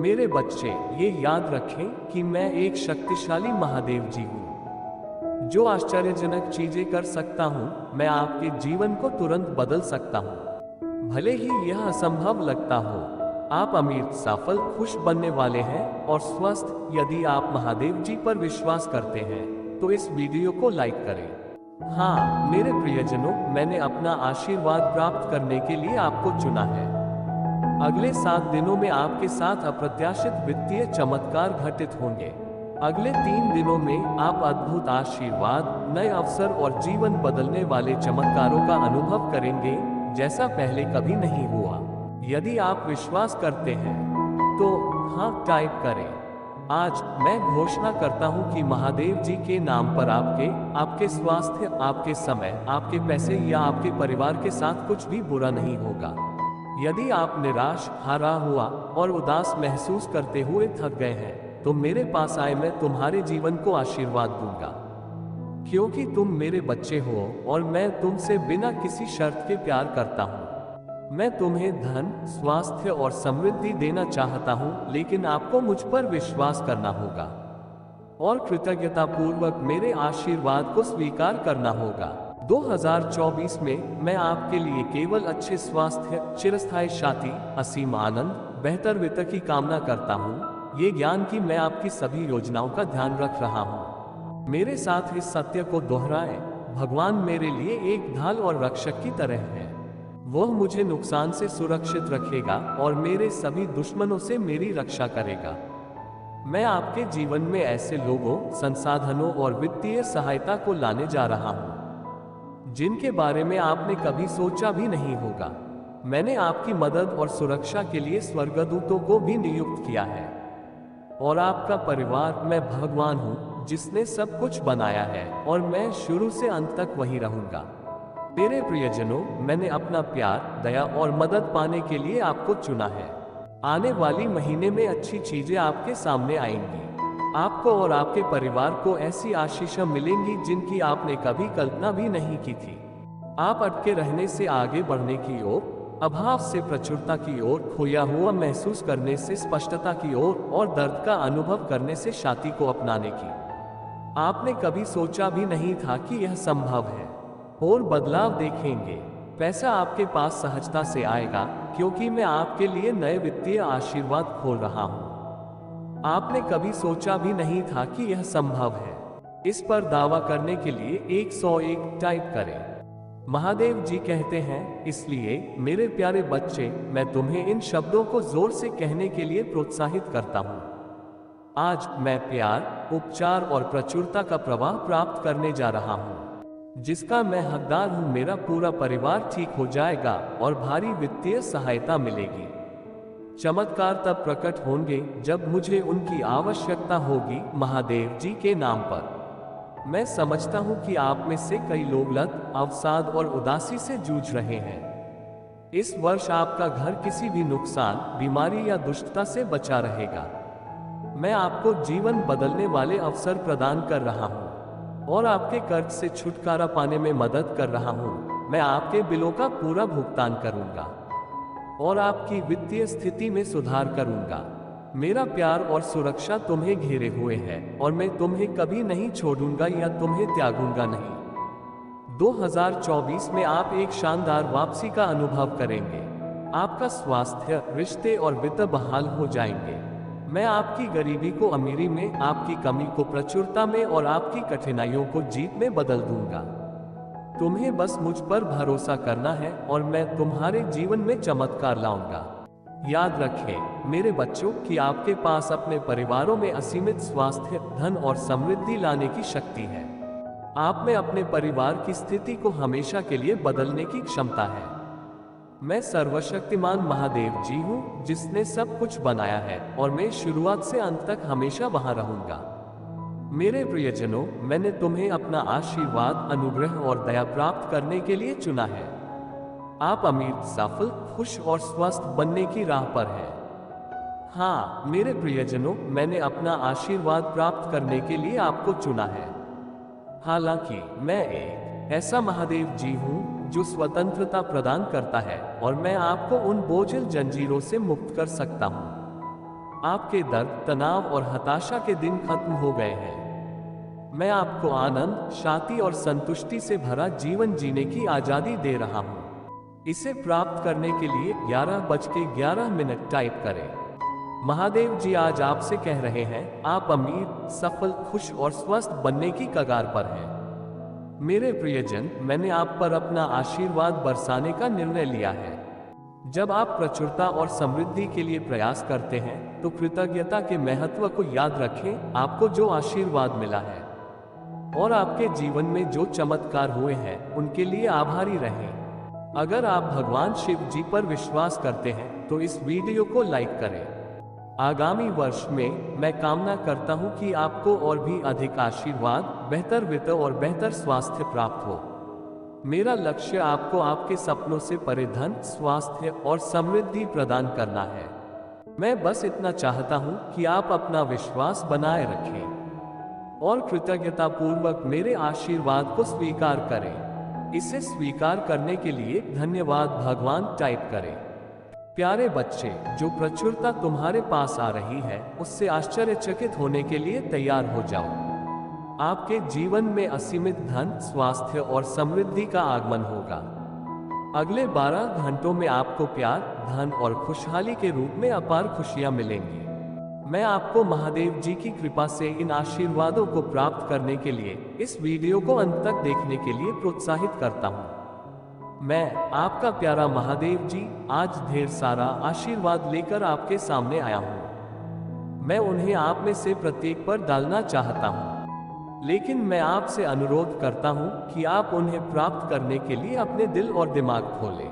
मेरे बच्चे, ये याद रखें कि मैं एक शक्तिशाली महादेव जी हूँ जो आश्चर्यजनक चीजें कर सकता हूँ। मैं आपके जीवन को तुरंत बदल सकता हूँ, भले ही यह असंभव लगता हो। आप अमीर, सफल, खुश बनने वाले हैं और स्वस्थ। यदि आप महादेव जी पर विश्वास करते हैं तो इस वीडियो को लाइक करें। हाँ मेरे प्रियजनों, मैंने अपना आशीर्वाद प्राप्त करने के लिए आपको चुना है। अगले 7 दिनों में आपके साथ अप्रत्याशित वित्तीय चमत्कार घटित होंगे। अगले 3 दिनों में आप अद्भुत आशीर्वाद, नए अवसर और जीवन बदलने वाले चमत्कारों का अनुभव करेंगे जैसा पहले कभी नहीं हुआ। यदि आप विश्वास करते हैं तो हाँ टाइप करें। आज मैं घोषणा करता हूं कि महादेव जी के नाम पर आपके स्वास्थ्य, आपके समय, आपके पैसे या आपके परिवार के साथ कुछ भी बुरा नहीं होगा। यदि आप निराश, हारा हुआ और उदास महसूस करते हुए थक गए हैं तो मेरे पास आए, मैं तुम्हारे जीवन को आशीर्वाद दूंगा। क्योंकि तुम मेरे बच्चे हो और मैं तुमसे बिना किसी शर्त के प्यार करता हूँ। मैं तुम्हें धन, स्वास्थ्य और समृद्धि देना चाहता हूँ, लेकिन आपको मुझ पर विश्वास करना होगा और कृतज्ञतापूर्वक मेरे आशीर्वाद को स्वीकार करना होगा। 2024 में मैं आपके लिए केवल अच्छे स्वास्थ्य, चिरस्थायी शांति, असीम आनंद, बेहतर वित्त की कामना करता हूँ। ये ज्ञान कि मैं आपकी सभी योजनाओं का ध्यान रख रहा हूँ। मेरे साथ इस सत्य को दोहराएं, भगवान मेरे लिए एक ढाल और रक्षक की तरह है। वह मुझे नुकसान से सुरक्षित रखेगा और मेरे सभी दुश्मनों से मेरी रक्षा करेगा। मैं आपके जीवन में ऐसे लोगों, संसाधनों और वित्तीय सहायता को लाने जा रहा हूँ जिनके बारे में आपने कभी सोचा भी नहीं होगा। मैंने आपकी मदद और सुरक्षा के लिए स्वर्गदूतों को भी नियुक्त किया है। और आपका परिवार, मैं भगवान हूँ जिसने सब कुछ बनाया है और मैं शुरू से अंत तक वही रहूंगा। मेरे प्रियजनों, मैंने अपना प्यार, दया और मदद पाने के लिए आपको चुना है। आने वाली महीने में अच्छी चीजें आपके सामने आएंगी। आपको और आपके परिवार को ऐसी आशीषें मिलेंगी जिनकी आपने कभी कल्पना भी नहीं की थी। आप अटके रहने से आगे बढ़ने की ओर, अभाव से प्रचुरता की ओर, खोया हुआ महसूस करने से स्पष्टता की ओर और दर्द का अनुभव करने से शांति को अपनाने की। आपने कभी सोचा भी नहीं था कि यह संभव है। और बदलाव देखेंगे। पैसा आपके पास सहजता से आएगा क्योंकि मैं आपके लिए नए वित्तीय आशीर्वाद खोल रहा हूँ। आपने कभी सोचा भी नहीं था कि यह संभव है। इस पर दावा करने के लिए 101 टाइप करें। महादेव जी कहते हैं, इसलिए मेरे प्यारे बच्चे, मैं तुम्हें इन शब्दों को जोर से कहने के लिए प्रोत्साहित करता हूँ। आज मैं प्यार, उपचार और प्रचुरता का प्रवाह प्राप्त करने जा रहा हूँ जिसका मैं हकदार हूँ। मेरा पूरा परिवार ठीक हो जाएगा और भारी वित्तीय सहायता मिलेगी। चमत्कार तब प्रकट होंगे जब मुझे उनकी आवश्यकता होगी। महादेव जी के नाम पर। मैं समझता हूं कि आप में से कई लोग लत, अवसाद और उदासी से जूझ रहे हैं। इस वर्ष आपका घर किसी भी नुकसान, बीमारी या दुष्टता से बचा रहेगा। मैं आपको जीवन बदलने वाले अवसर प्रदान कर रहा हूं और आपके कर्ज से छुटकारा पाने में मदद कर रहा हूं। मैं आपके बिलों का पूरा भुगतान करूंगा और आपकी वित्तीय स्थिति में सुधार करूंगा। मेरा प्यार और सुरक्षा तुम्हें घेरे हुए है और मैं तुम्हें कभी नहीं छोड़ूंगा या तुम्हें त्यागूंगा नहीं। 2024 में आप एक शानदार वापसी का अनुभव करेंगे। आपका स्वास्थ्य, रिश्ते और वित्त बहाल हो जाएंगे। मैं आपकी गरीबी को अमीरी में, आपकी कमी को प्रचुरता में और आपकी कठिनाइयों को जीत में बदल दूंगा। तुम्हें बस मुझ पर भरोसा करना है और मैं तुम्हारे जीवन में चमत्कार लाऊंगा। याद रखें मेरे बच्चों कि आपके पास अपने परिवारों में असीमित स्वास्थ्य, धन और समृद्धि लाने की शक्ति है। आप में अपने परिवार की स्थिति को हमेशा के लिए बदलने की क्षमता है। मैं सर्वशक्तिमान महादेव जी हूँ जिसने सब कुछ बनाया है और मैं शुरुआत से अंत तक हमेशा वहां रहूंगा। मेरे प्रियजनों, मैंने तुम्हें अपना आशीर्वाद, अनुग्रह और दया प्राप्त करने के लिए चुना है। आप अमीर, सफल, खुश और स्वस्थ बनने की राह पर हैं। हाँ मेरे प्रियजनों, मैंने अपना आशीर्वाद प्राप्त करने के लिए आपको चुना है। हालांकि मैं एक ऐसा महादेव जी हूँ जो स्वतंत्रता प्रदान करता है और मैं आपको उन बोझिल जंजीरों से मुक्त कर सकता हूँ। आपके दर्द, तनाव और हताशा के दिन खत्म हो गए हैं। मैं आपको आनंद, शांति और संतुष्टि से भरा जीवन जीने की आजादी दे रहा हूँ। इसे प्राप्त करने के लिए 11:11 टाइप करें। महादेव जी आज आपसे कह रहे हैं, आप अमीर, सफल, खुश और स्वस्थ बनने की कगार पर हैं। मेरे प्रियजन, मैंने आप पर अपना आशीर्वाद बरसाने का निर्णय लिया है। जब आप प्रचुरता और समृद्धि के लिए प्रयास करते हैं तो कृतज्ञता के महत्व को याद रखें। आपको जो आशीर्वाद मिला है और आपके जीवन में जो चमत्कार हुए हैं उनके लिए आभारी रहें। अगर आप भगवान शिव जी पर विश्वास करते हैं तो इस वीडियो को लाइक करें। आगामी वर्ष में मैं कामना करता हूं कि आपको और भी अधिक आशीर्वाद, बेहतर वित्त और बेहतर स्वास्थ्य प्राप्त हो। मेरा लक्ष्य आपको आपके सपनों से परे धन, स्वास्थ्य और समृद्धि प्रदान करना है। मैं बस इतना चाहता हूं कि आप अपना विश्वास बनाए रखें और कृतज्ञता पूर्वक मेरे आशीर्वाद को स्वीकार करें। इसे स्वीकार करने के लिए धन्यवाद भगवान टाइप करें। प्यारे बच्चे, जो प्रचुरता तुम्हारे पास आ रही है उससे आश्चर्यचकित होने के लिए तैयार हो जाओ। आपके जीवन में असीमित धन, स्वास्थ्य और समृद्धि का आगमन होगा। अगले 12 घंटों में आपको प्यार, धन और खुशहाली के रूप में अपार खुशियां मिलेंगी। मैं आपको महादेव जी की कृपा से इन आशीर्वादों को प्राप्त करने के लिए इस वीडियो को अंत तक देखने के लिए प्रोत्साहित करता हूं। मैं आपका प्यारा महादेव जी आज ढेर सारा आशीर्वाद लेकर आपके सामने आया हूं। मैं उन्हें आप में से प्रत्येक पर डालना चाहता हूं, लेकिन मैं आपसे अनुरोध करता हूं कि आप उन्हें प्राप्त करने के लिए अपने दिल और दिमाग खोलें।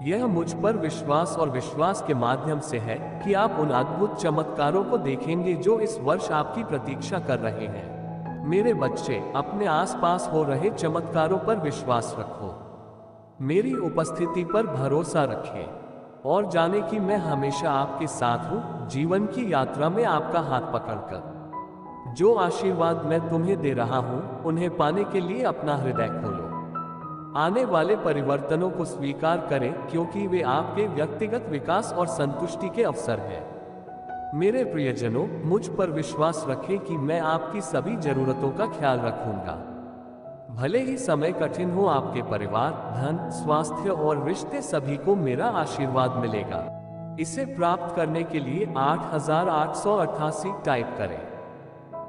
यह मुझ पर विश्वास और विश्वास के माध्यम से है कि आप उन अद्भुत चमत्कारों को देखेंगे जो इस वर्ष आपकी प्रतीक्षा कर रहे हैं। मेरे बच्चे, अपने आसपास हो रहे चमत्कारों पर विश्वास रखो। मेरी उपस्थिति पर भरोसा रखें और जाने कि मैं हमेशा आपके साथ हूँ। जीवन की यात्रा में आपका हाथ पकड़कर जो आशीर्वाद मैं तुम्हें दे रहा हूँ उन्हें पाने के लिए अपना हृदय खोलो। आने वाले परिवर्तनों को स्वीकार करें क्योंकि वे आपके व्यक्तिगत विकास और संतुष्टि के अवसर हैं। मेरे प्रियजनों, मुझ पर विश्वास रखें कि मैं आपकी सभी जरूरतों का ख्याल रखूंगा। भले ही समय कठिन हो, आपके परिवार, धन, स्वास्थ्य और रिश्ते सभी को मेरा आशीर्वाद मिलेगा। इसे प्राप्त करने के लिए 8888 टाइप करें।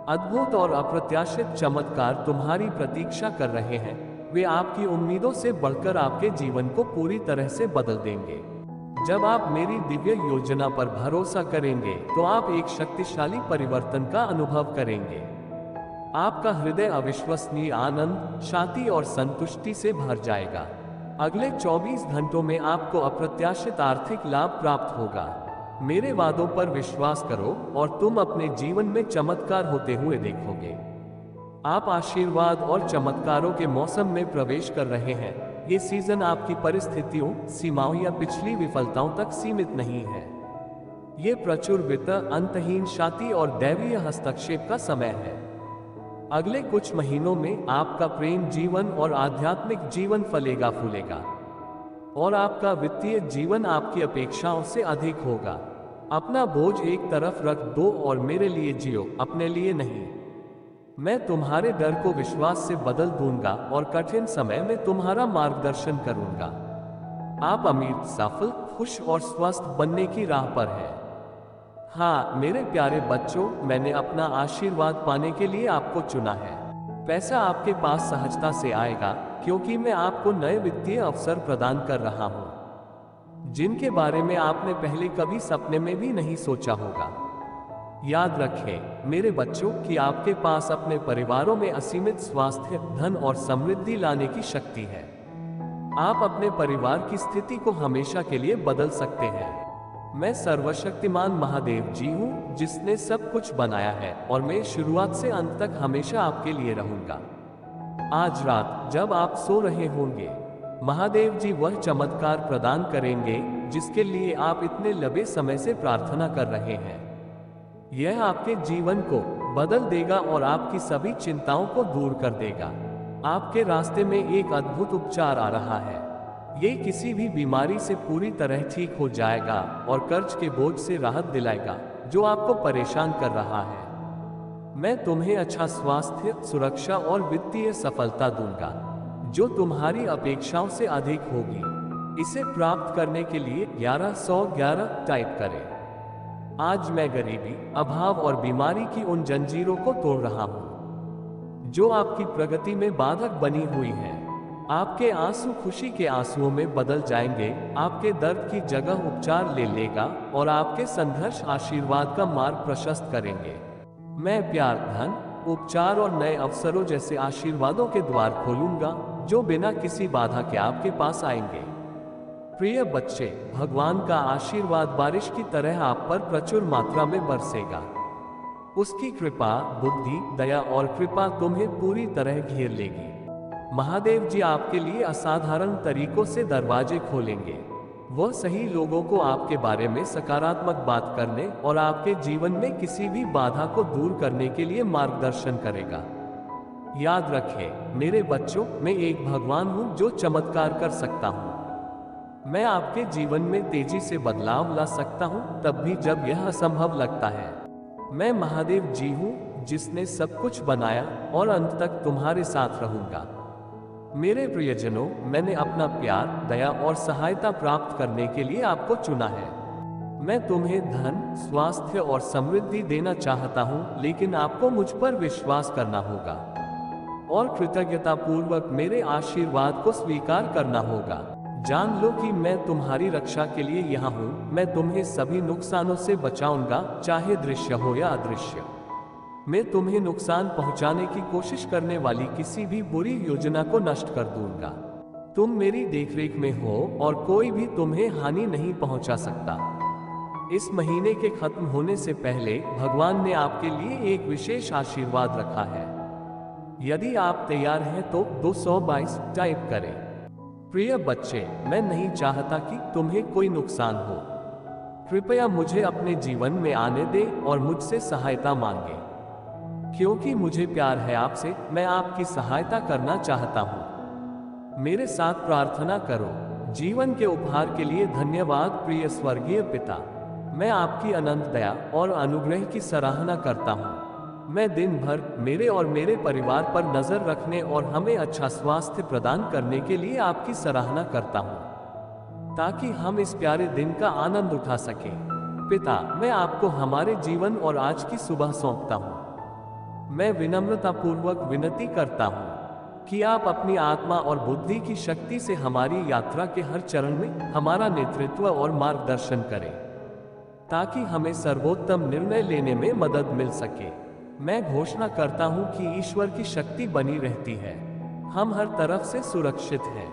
अद्भुत और अप्रत्याशित चमत्कार तुम्हारी प्रतीक्षा कर रहे हैं। वे आपकी उम्मीदों से बढ़कर आपके जीवन को पूरी तरह से बदल देंगे। जब आप मेरी दिव्य योजना पर भरोसा करेंगे तो आप एक शक्तिशाली परिवर्तन का अनुभव करेंगे। आपका हृदय अविश्वसनीय आनंद, शांति और संतुष्टि से भर जाएगा। अगले 24 घंटों में आपको अप्रत्याशित आर्थिक लाभ प्राप्त होगा। मेरे वादों पर विश्वास करो और तुम अपने जीवन में चमत्कार होते हुए देखोगे। आप आशीर्वाद और चमत्कारों के मौसम में प्रवेश कर रहे हैं। ये सीजन आपकी परिस्थितियों, सीमाओं या पिछली विफलताओं तक सीमित नहीं है। ये प्रचुर वित्त, अंतहीन शांति और दैवीय हस्तक्षेप का समय है। अगले कुछ महीनों में आपका प्रेम जीवन और आध्यात्मिक जीवन फलेगा फूलेगा और आपका वित्तीय जीवन आपकी अपेक्षाओं से अधिक होगा। अपना बोझ एक तरफ रख दो और मेरे लिए जियो, अपने लिए नहीं। मैं तुम्हारे डर को विश्वास से बदल दूंगा और कठिन समय में तुम्हारा मार्गदर्शन करूंगा। आप अमीर, सफल, खुश और स्वस्थ बनने की राह पर हैं। हाँ मेरे प्यारे बच्चों, मैंने अपना आशीर्वाद पाने के लिए आपको चुना है। पैसा आपके पास सहजता से आएगा क्योंकि मैं आपको नए वित्तीय अवसर प्रदान कर रहा हूँ जिनके बारे में आपने पहले कभी सपने में भी नहीं सोचा होगा। याद रखें मेरे बच्चों कि आपके पास अपने परिवारों में असीमित स्वास्थ्य, धन और समृद्धि लाने की शक्ति है। आप अपने परिवार की स्थिति को हमेशा के लिए बदल सकते हैं। मैं सर्वशक्तिमान महादेव जी हूँ जिसने सब कुछ बनाया है और मैं शुरुआत से अंत तक हमेशा आपके लिए रहूंगा। आज रात जब आप सो रहे होंगे, महादेव जी वह चमत्कार प्रदान करेंगे जिसके लिए आप इतने लंबे समय से प्रार्थना कर रहे हैं। यह आपके जीवन को बदल देगा और आपकी सभी चिंताओं को दूर कर देगा। आपके रास्ते में एक अद्भुत उपचार आ रहा है। ये किसी भी बीमारी से पूरी तरह ठीक हो जाएगा और कर्ज के बोझ से राहत दिलाएगा। जो आपको परेशान कर रहा है। मैं तुम्हें अच्छा स्वास्थ्य, सुरक्षा और वित्तीय सफलता दूंगा, जो तुम्हारी अपेक्षाओं से अधिक होगी। इसे प्राप्त करने के लिए 1111 टाइप करें। आज मैं गरीबी, अभाव और बीमारी की उन जंजीरों को तोड़ रहा हूं, जो आपकी प्रगति में बाधक बनी हुई है। आपके आंसू खुशी के आंसुओं में बदल जाएंगे, आपके दर्द की जगह उपचार ले लेगा और आपके संघर्ष आशीर्वाद का मार्ग प्रशस्त करेंगे। मैं प्यार, धन, उपचार और नए अवसरों जैसे आशीर्वादों के द्वार खोलूंगा, जो बिना किसी बाधा के आपके पास आएंगे। प्रिय बच्चे, भगवान का आशीर्वाद बारिश की तरह आप पर प्रचुर मात्रा में बरसेगा। उसकी कृपा, बुद्धि, दया और कृपा तुम्हें पूरी तरह घेर लेगी। महादेव जी आपके लिए असाधारण तरीकों से दरवाजे खोलेंगे। वह सही लोगों को आपके बारे में सकारात्मक बात करने और आपके जीवन में किसी भी बाधा को दूर करने के लिए मार्गदर्शन करेगा। याद रखें मेरे बच्चों, मैं एक भगवान हूं जो चमत्कार कर सकता हूं। मैं आपके जीवन में तेजी से बदलाव ला सकता हूं, तब भी जब यह असंभव लगता है। मैं महादेव जी हूं, जिसने सब कुछ बनाया और अंत तक तुम्हारे साथ रहूंगा। मेरे प्रियजनों, मैंने अपना प्यार, दया और सहायता प्राप्त करने के लिए आपको चुना है। मैं तुम्हें धन, स्वास्थ्य और समृद्धि देना चाहता हूं, लेकिन आपको मुझ पर विश्वास करना होगा और कृतज्ञता पूर्वक मेरे आशीर्वाद को स्वीकार करना होगा। जान लो कि मैं तुम्हारी रक्षा के लिए यहाँ हूँ। मैं तुम्हें सभी नुकसानों से बचाऊंगा, चाहे दृश्य हो या अदृश्य। मैं तुम्हें नुकसान पहुंचाने की कोशिश करने वाली किसी भी बुरी योजना को नष्ट कर दूंगा। तुम मेरी देखरेख में हो और कोई भी तुम्हें हानि नहीं पहुंचा सकता। इस महीने के खत्म होने से पहले भगवान ने आपके लिए एक विशेष आशीर्वाद रखा है। यदि आप तैयार हैं तो 222 टाइप करें। प्रिय बच्चे, मैं नहीं चाहता कि तुम्हें कोई नुकसान हो। कृपया मुझे अपने जीवन में आने दें और मुझसे सहायता मांगें। क्योंकि मुझे प्यार है आपसे, मैं आपकी सहायता करना चाहता हूँ। मेरे साथ प्रार्थना करो। जीवन के उपहार के लिए धन्यवाद प्रिय स्वर्गीय पिता। मैं आपकी अनंत दया और अनुग्रह की सराहना करता हूँ। मैं दिन भर मेरे और मेरे परिवार पर नजर रखने और हमें अच्छा स्वास्थ्य प्रदान करने के लिए आपकी सराहना करता हूँ, ताकि हम इस प्यारे दिन का आनंद उठा सकें। पिता, मैं आपको हमारे जीवन और आज की सुबह सौंपता हूँ। मैं विनम्रतापूर्वक विनती करता हूँ कि आप अपनी आत्मा और बुद्धि की शक्ति से हमारी यात्रा के हर चरण में हमारा नेतृत्व और मार्गदर्शन करें, ताकि हमें सर्वोत्तम निर्णय लेने में मदद मिल सके। मैं घोषणा करता हूँ कि ईश्वर की शक्ति बनी रहती है। हम हर तरफ से सुरक्षित हैं,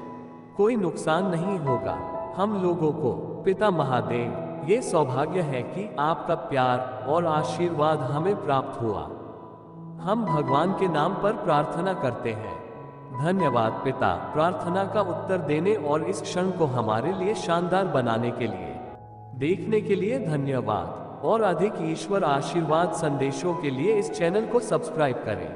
कोई नुकसान नहीं होगा हम लोगों को। पिता महादेव, ये सौभाग्य है कि आपका प्यार और आशीर्वाद हमें प्राप्त हुआ। हम भगवान के नाम पर प्रार्थना करते हैं। धन्यवाद पिता, प्रार्थना का उत्तर देने और इस क्षण को हमारे लिए शानदार बनाने के लिए। देखने के लिए धन्यवाद। और अधिक ईश्वर आशीर्वाद संदेशों के लिए इस चैनल को सब्सक्राइब करें।